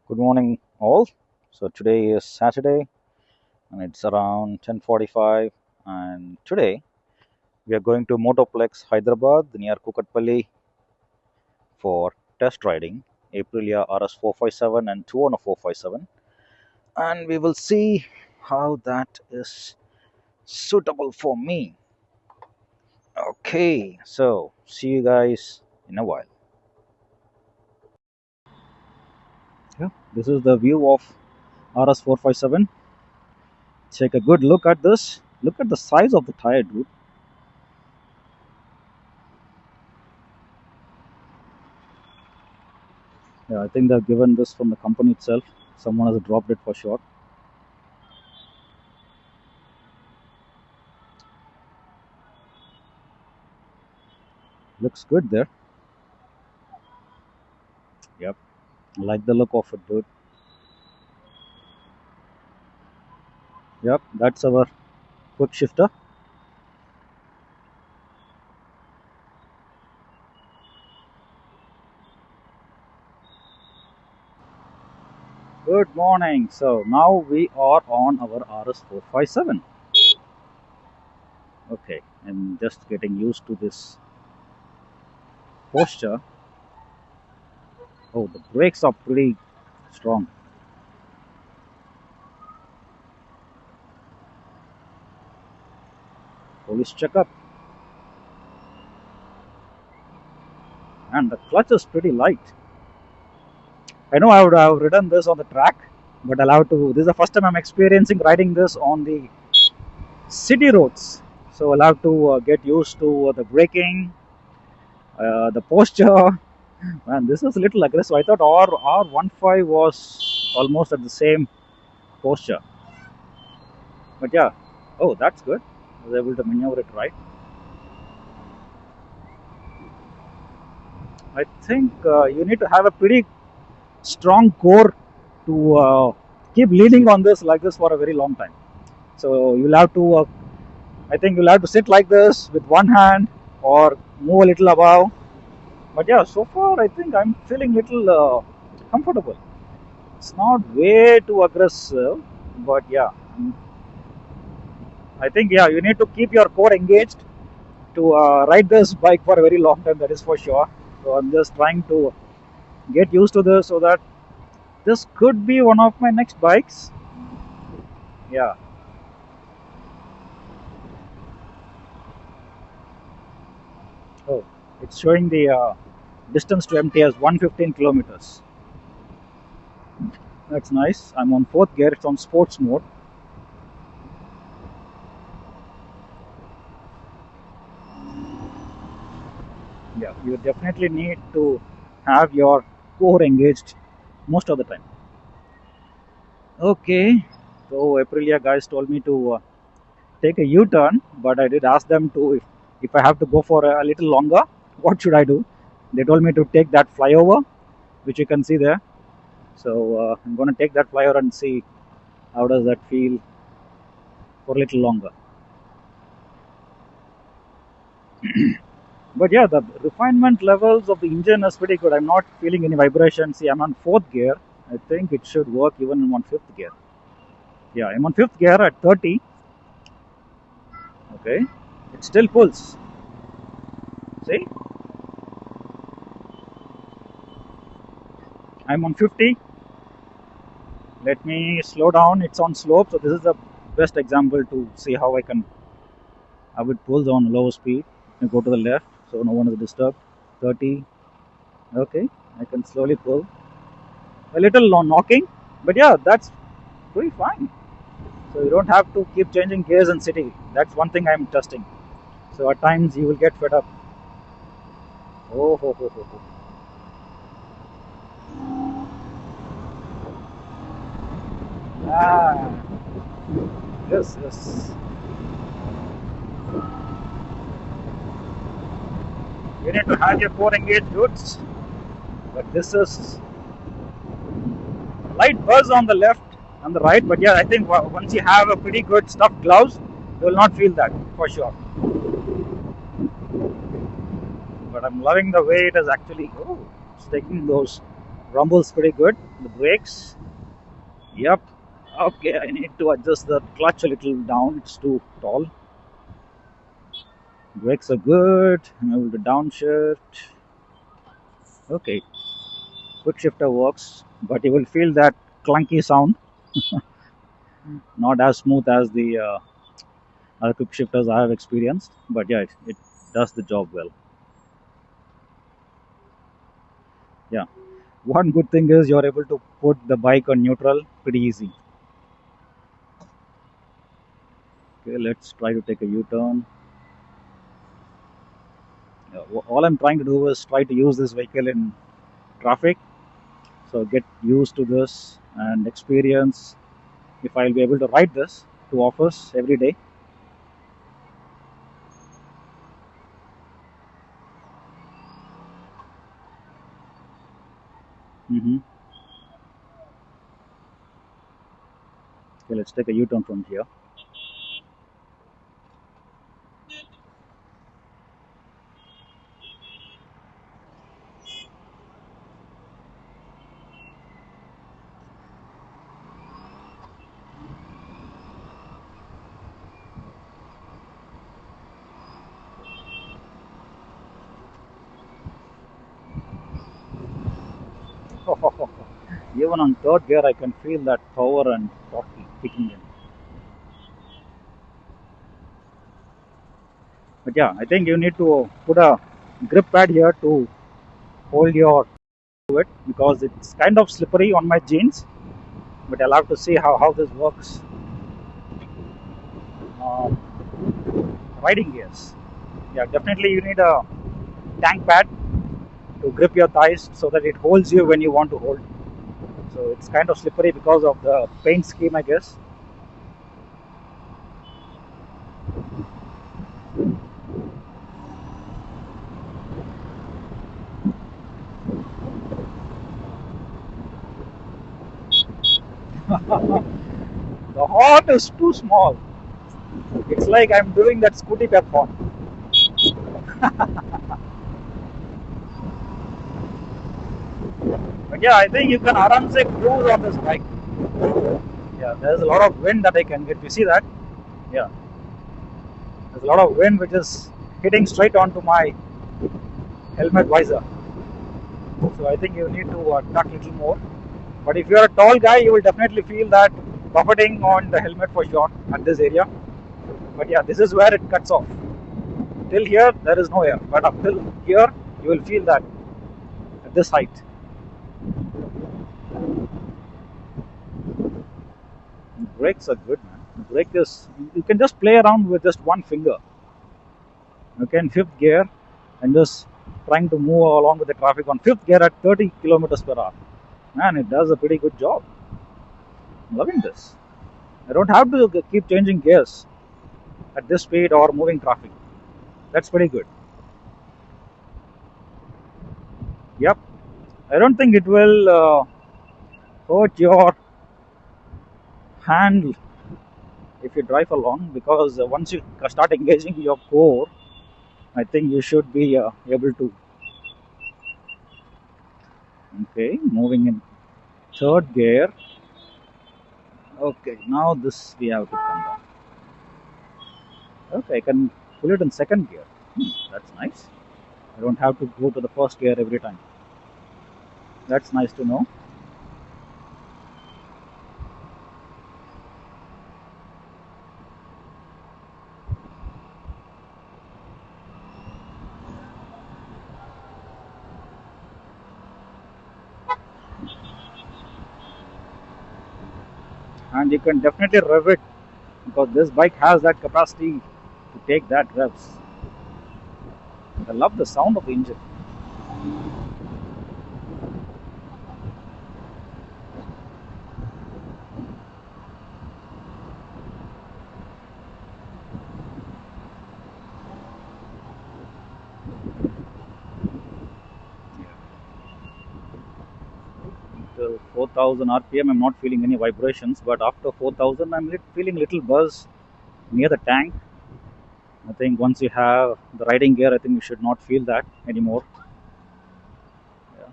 Good morning, all. So today is Saturday, and it's around 10:45. And today we are going to Motoplex Hyderabad near Kukatpalli for test riding Aprilia RS457 and 457, and we will see how that is suitable for me. Okay, so see you guys in a while. Yeah, this is the view of RS457. Take a good look at this. Look at the size of the tire, dude. Yeah, I think they've given this from the company itself. Someone has dropped it for sure. Looks good there. Yep. I like the look of it, dude. Yep, that's our quick shifter. Good morning. So now we are on our RS457. Okay, I'm just getting used to this posture. Oh, the brakes are pretty strong. Police checkup. And the clutch is pretty light. I know I would have ridden this on the track, but I'll have to. This is the first time I'm experiencing riding this on the city roads. So I'll have to get used to the braking, the posture. Man, this is a little aggressive. I thought R15 was almost at the same posture. But yeah, oh, that's good. I was able to maneuver it right. I think you need to have a pretty strong core to keep leaning on this like this for a very long time. So you'll have to, I think you'll have to sit like this with one hand or move a little above. But yeah, so far I think I'm feeling little comfortable. It's not way too aggressive, but yeah, I think yeah, you need to keep your core engaged to ride this bike for a very long time. That is for sure. So I'm just trying to get used to this so that this could be one of my next bikes. Yeah. Oh, it's showing the distance to empty as 115 kilometers. That's nice. I'm on fourth gear. It's on sports mode. Yeah, you definitely need to have your core engaged most of the time. Okay, so Aprilia guys told me to take a U-turn, but I did ask them to if I have to go for a little longer, what should I do? They told me to take that flyover, which you can see there. So I'm going to take that flyover and see how does that feel for a little longer. But yeah, the refinement levels of the engine is pretty good. I'm not feeling any vibration. See, I'm on fourth gear. I think it should work even on fifth gear. Yeah, I'm on fifth gear at 30. Okay, it still pulls. See, I'm on 50. Let me slow down. It's on slope, so this is the best example to see how it pulls on low speed. You go to the left, so no one is disturbed. 30. Okay, I can slowly pull. A little knocking, but yeah, that's pretty fine. So you don't have to keep changing gears in city. That's one thing I'm testing. So at times you will get fed up. Oh, ho, ho, ho, ho. Ah, yes, yes. You need to have your core engaged, dudes. But this is light buzz on the left and the right. But yeah, I think once you have a pretty good stuffed gloves, you will not feel that for sure. But I'm loving the way it is actually. Oh, it's taking those Rumble's pretty good. The brakes, yep. Okay, I need to adjust the clutch a little down. It's too tall. Brakes are good. I'm able to downshift. Okay, quick shifter works, but you will feel that clunky sound. Not as smooth as the other quick shifters I have experienced, but yeah, it does the job well. Yeah. One good thing is you're able to put the bike on neutral pretty easy. Okay, let's try to take a U-turn. All I'm trying to do is try to use this vehicle in traffic, so get used to this and experience if I'll be able to ride this to office every day. Mm-hmm. Okay, let's take a U-turn from here. Even on third gear, I can feel that power and torque kicking in. But yeah, I think you need to put a grip pad here to hold your to it because it's kind of slippery on my jeans. But I'll have to see how this works. Um, Riding gears. Yeah, definitely you need a tank pad to grip your thighs so that it holds you when you want to hold. So it's kind of slippery because of the paint scheme, I guess. The horn is too small. It's like I'm doing that Scooty Pep horn. But yeah, I think you can aram se cruise on this bike. Yeah, there's a lot of wind that I can get. You see that? Yeah, there's a lot of wind which is hitting straight onto my helmet visor. So I think you need to tuck a little more. But if you're a tall guy, you will definitely feel that buffeting on the helmet for sure at this area. But yeah, this is where it cuts off. Till here, there is no air. But up till here, you will feel that at this height. Brakes are good, man. The brake is, you can just play around with just one finger. Okay, in fifth gear, and just trying to move along with the traffic on fifth gear at 30 kilometers per hour. Man, it does a pretty good job. I'm loving this. I don't have to keep changing gears at this speed or moving traffic. That's pretty good. Yep. I don't think it will hurt your hand if you drive along because once you start engaging your core, I think you should be able to. Okay, moving in third gear. Okay, now this we have to come down. Okay, I can pull it in second gear. That's nice. I don't have to go to the first gear every time. That's nice to know. And you can definitely rev it because this bike has that capacity to take that revs. I love the sound of the engine. Till 4000 RPM, I'm not feeling any vibrations, but after 4000, I'm feeling little buzz near the tank. I think once you have the riding gear, I think you should not feel that anymore. Yeah.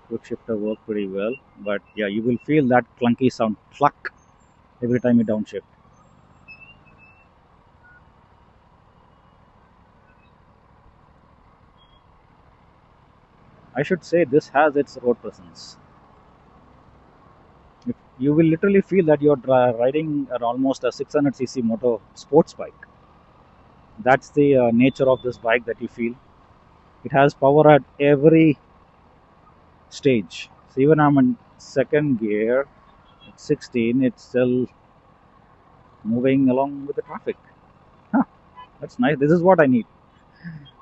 Quick shifter work pretty well, but yeah, you will feel that clunky sound, cluck, every time you downshift. I should say this has its road presence. You will literally feel that you're riding an almost a 600cc motor sports bike. That's the nature of this bike that you feel. It has power at every stage. So even I'm in second gear at 16, it's still moving along with the traffic. Huh, that's nice. This is what I need.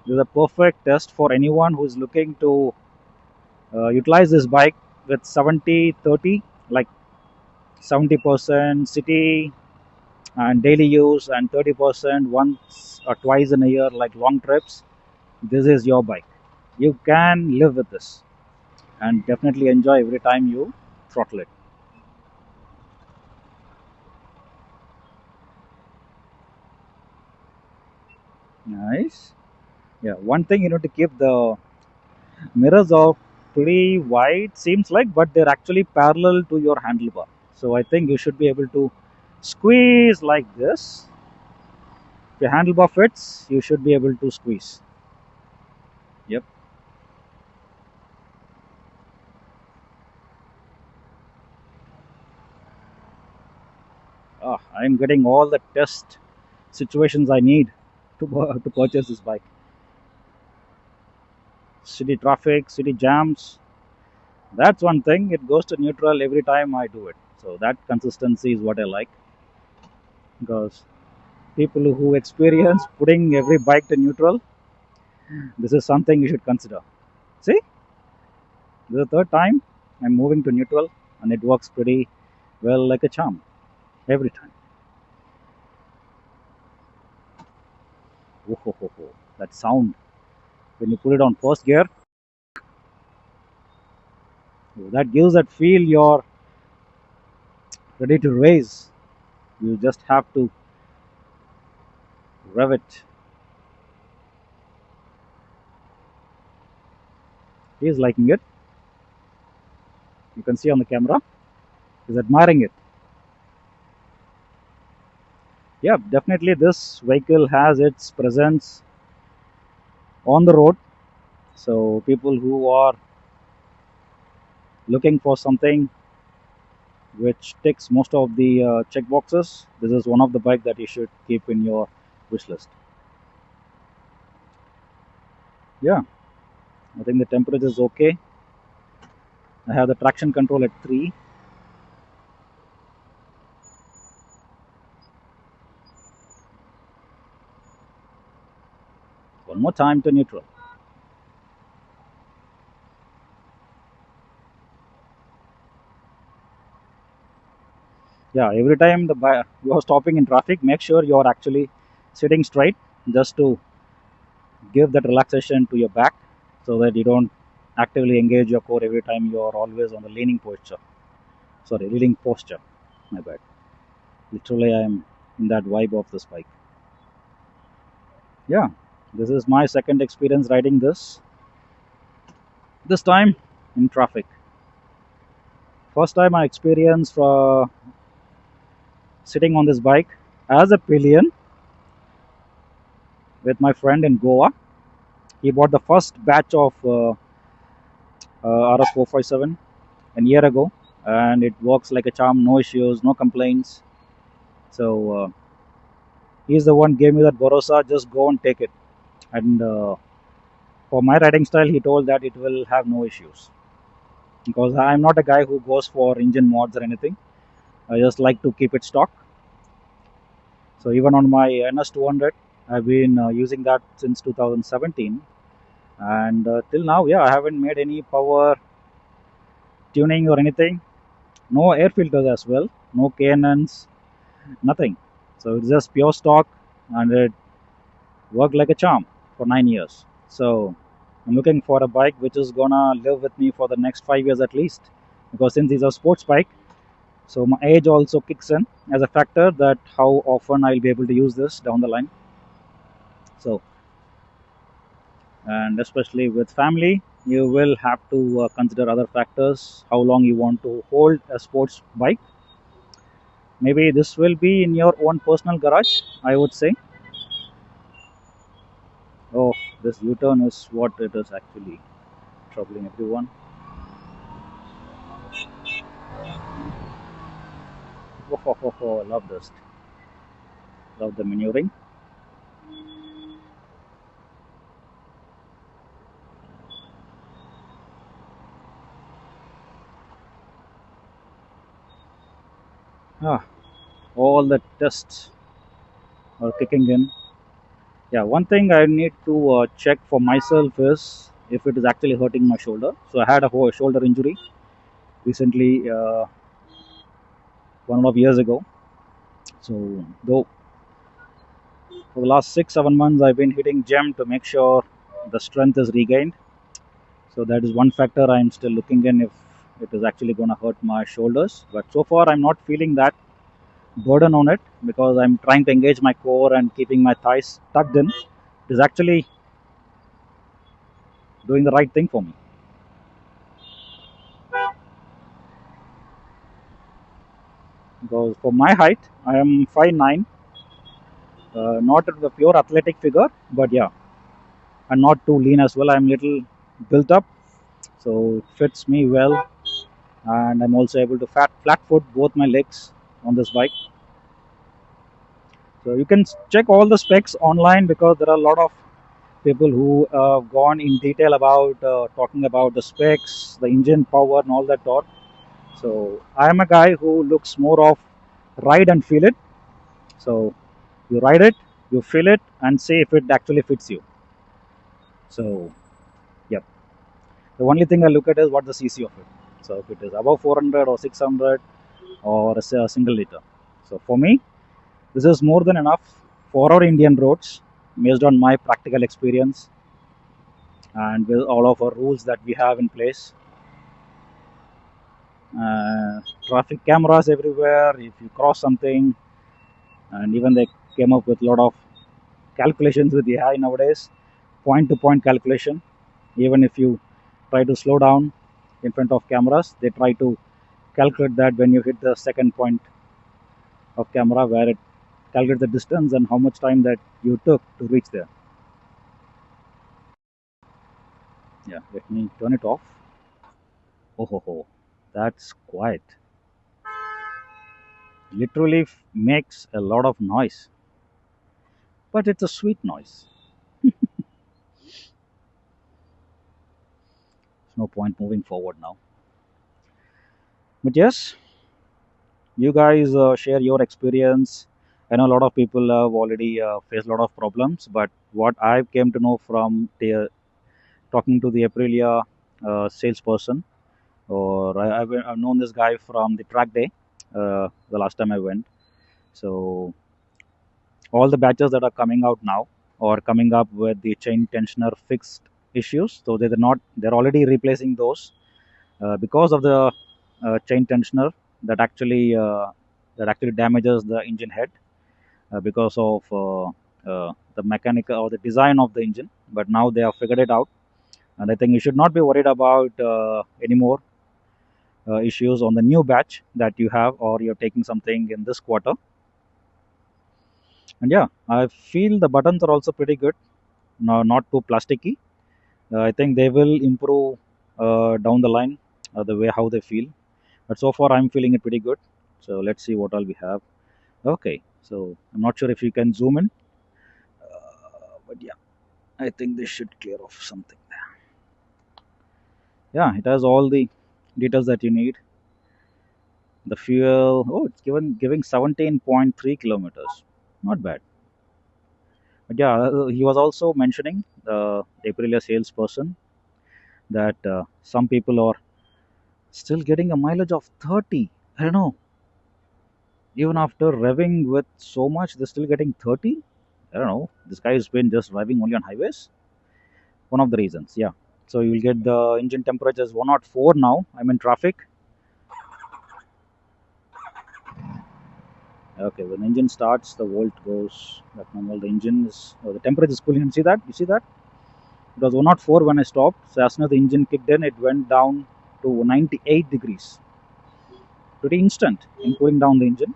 This is a perfect test for anyone who's looking to utilize this bike with 70/30, like 70% city and daily use, and 30% once or twice in a year, like long trips. This is your bike. You can live with this and definitely enjoy every time you throttle it. Nice. Yeah, one thing you need to keep the mirrors are pretty wide, seems like, but they're actually parallel to your handlebar. So I think you should be able to squeeze like this. If your handlebar fits, you should be able to squeeze. Yep. I'm getting all the test situations I need to purchase this bike. City traffic, city jams. That's one thing. It goes to neutral every time I do it. So that consistency is what I like, because people who experience putting every bike to neutral, this is something you should consider. See, this is the third time I'm moving to neutral, and it works pretty well, like a charm, every time. Oh, ho, ho, ho. That sound when you put it on first gear, that gives that feel you're ready to race. You just have to rev it. He's liking it. You can see on the camera. He's admiring it. Yeah, definitely this vehicle has its presence on the road. So people who are looking for something which ticks most of the check boxes, this is one of the bike that you should keep in your wish list. Yeah, I think the temperature is okay. I have the traction control at 3. One more time to neutral. Yeah, every time you are stopping in traffic, make sure you are actually sitting straight, just to give that relaxation to your back, so that you don't actively engage your core every time you are always on the leaning posture. Sorry, leaning posture. My bad. Literally, I am in that vibe of this bike. Yeah, this is my second experience riding this time in traffic. First time I experienced sitting on this bike as a pillion with my friend in Goa. He bought the first batch of RS457 a year ago, and it works like a charm. No issues, no complaints. So he's the one gave me that borosa. Just go and take it. And for my riding style, he told that it will have no issues, because I'm not a guy who goes for engine mods or anything. I just like to keep it stock. So even on my NS200, I've been using that since 2017, and till now, yeah, I haven't made any power tuning or anything. No air filters as well, no KNNs, nothing. So it's just pure stock, and it worked like a charm for 9 years. So I'm looking for a bike which is gonna live with me for the next 5 years at least, because since it's a sports bike, so my age also kicks in as a factor that how often I'll be able to use this down the line. So, and especially with family, you will have to consider other factors, how long you want to hold a sports bike. Maybe this will be in your own personal garage, I would say. Oh, this U-turn is what it is actually troubling everyone. Oh, oh, oh, oh, I love this. Love the maneuvering. Ah, all the tests are kicking in. Yeah, one thing I need to check for myself is if it is actually hurting my shoulder. So I had a whole shoulder injury recently, 1.5 years ago. So though for the last 6 7 months I've been hitting gym to make sure the strength is regained. So that is one factor I'm still looking in if it is actually going to hurt my shoulders. But so far I'm not feeling that burden on it because I'm trying to engage my core and keeping my thighs tucked in. It is actually doing the right thing for me. Because for my height, I am 5'9", not the pure athletic figure, but yeah, I'm not too lean as well. I'm little built up, so it fits me well, and I'm also able to flat foot both my legs on this bike. So you can check all the specs online because there are a lot of people who have gone in detail about talking about the specs, the engine power, and all that talk. So I am a guy who looks more of ride and feel it. So you ride it, you feel it, and see if it actually fits you. So, yep. The only thing I look at is what the CC of it. So, if it is above 400 or 600 or a single liter. So, for me, this is more than enough for our Indian roads based on my practical experience and with all of our rules that we have in place. Traffic cameras everywhere. If you cross something, and even they came up with a lot of calculations with AI nowadays, point to point calculation. Even if you try to slow down in front of cameras, they try to calculate that when you hit the second point of camera where it calculates the distance and how much time that you took to reach there. Yeah, let me turn it off. Oh ho ho, that's quiet. Literally makes a lot of noise, but it's a sweet noise. There's no point moving forward now. But yes, you guys share your experience. I know a lot of people have already faced a lot of problems, but what I came to know from talking to the Aprilia salesperson, or I've known this guy from the track day, the last time I went. So all the batches that are coming out now or coming up with the chain tensioner fixed issues, so they're already replacing those because of the chain tensioner that actually damages the engine head because of the mechanical or the design of the engine. But now they have figured it out, and I think you should not be worried about any more issues on the new batch that you have or you're taking something in this quarter. And yeah, I feel the buttons are also pretty good, no, not too plasticky. I think they will improve down the line the way how they feel. But so far, I'm feeling it pretty good. So let's see what all we have. Okay, so I'm not sure if you can zoom in, but yeah, I think this should clear off something. Yeah, it has all the details that you need. The fuel, oh, it's giving 17.3 kilometers. Not bad. But yeah, he was also mentioning the Aprilia salesperson that some people are still getting a mileage of 30. I don't know. Even after revving with so much, they're still getting 30. I don't know. This guy has been just driving only on highways. One of the reasons, yeah. So you will get the engine temperature is 104 now. I'm in traffic. Okay, when the engine starts, the volt goes like normal. The engine is, the temperature is cooling. You see that? You see that? It was 104 when I stopped. So as soon as the engine kicked in, it went down to 98 degrees. Pretty instant in cooling down the engine.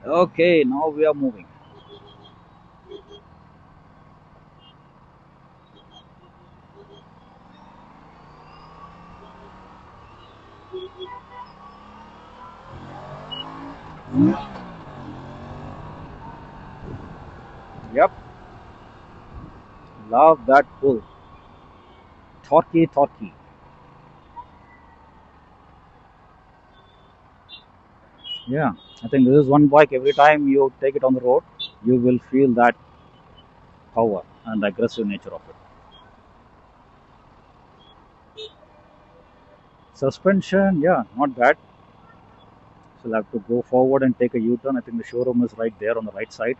Okay, now we are moving. Yep, love that pull. Torquey, torquey. Yeah, I think this is one bike. Every time you take it on the road, you will feel that power and aggressive nature of it. Suspension, yeah, not bad. So I'll have to go forward and take a U-turn. I think the showroom is right there on the right side,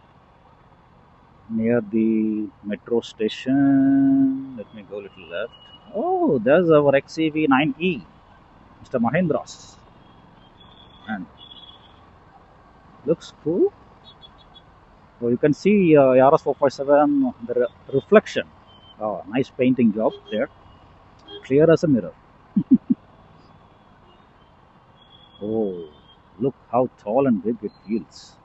near the metro station. Let me go a little left. Oh, there's our XCV 9E, Mr. Mahendra's, and looks cool. So you can see RS457, the reflection. Oh, nice painting job there, clear as a mirror. Oh, look how tall and big it feels.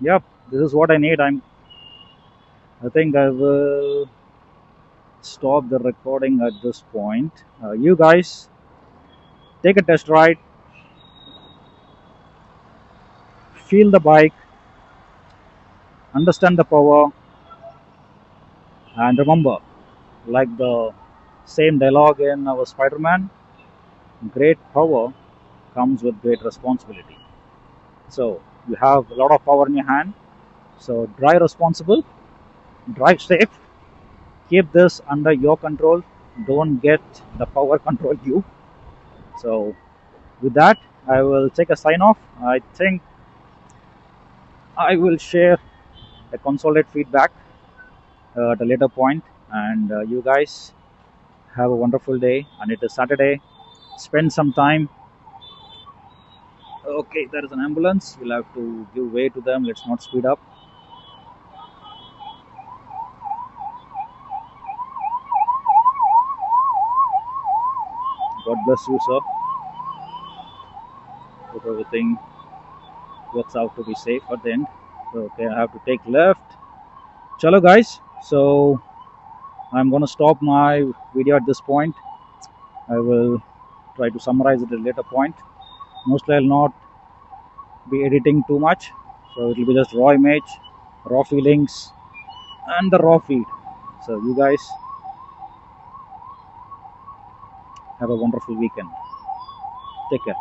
Yep, this is what I need. I think I will stop the recording at this point. You guys take a test ride, feel the bike, understand the power, and remember, like the same dialogue in our Spider-Man, great power comes with great responsibility. So you have a lot of power in your hand. So drive responsible, drive safe, keep this under your control. Don't get the power control you. So with that, I will take a sign off. I think I will share a consolidate feedback at a later point. And you guys have a wonderful day. And it is Saturday. Spend some time. Okay, there is an ambulance. We'll have to give way to them. Let's not speed up. God bless you, sir. Hope everything works out to be safe at the end. So, okay, I have to take left. Chalo, guys. So I'm gonna stop my video at this point. I will try to summarize it at a later point. Mostly I'll not be editing too much, so it will be just raw image, raw feelings, and the raw feed. So you guys have a wonderful weekend. Take care.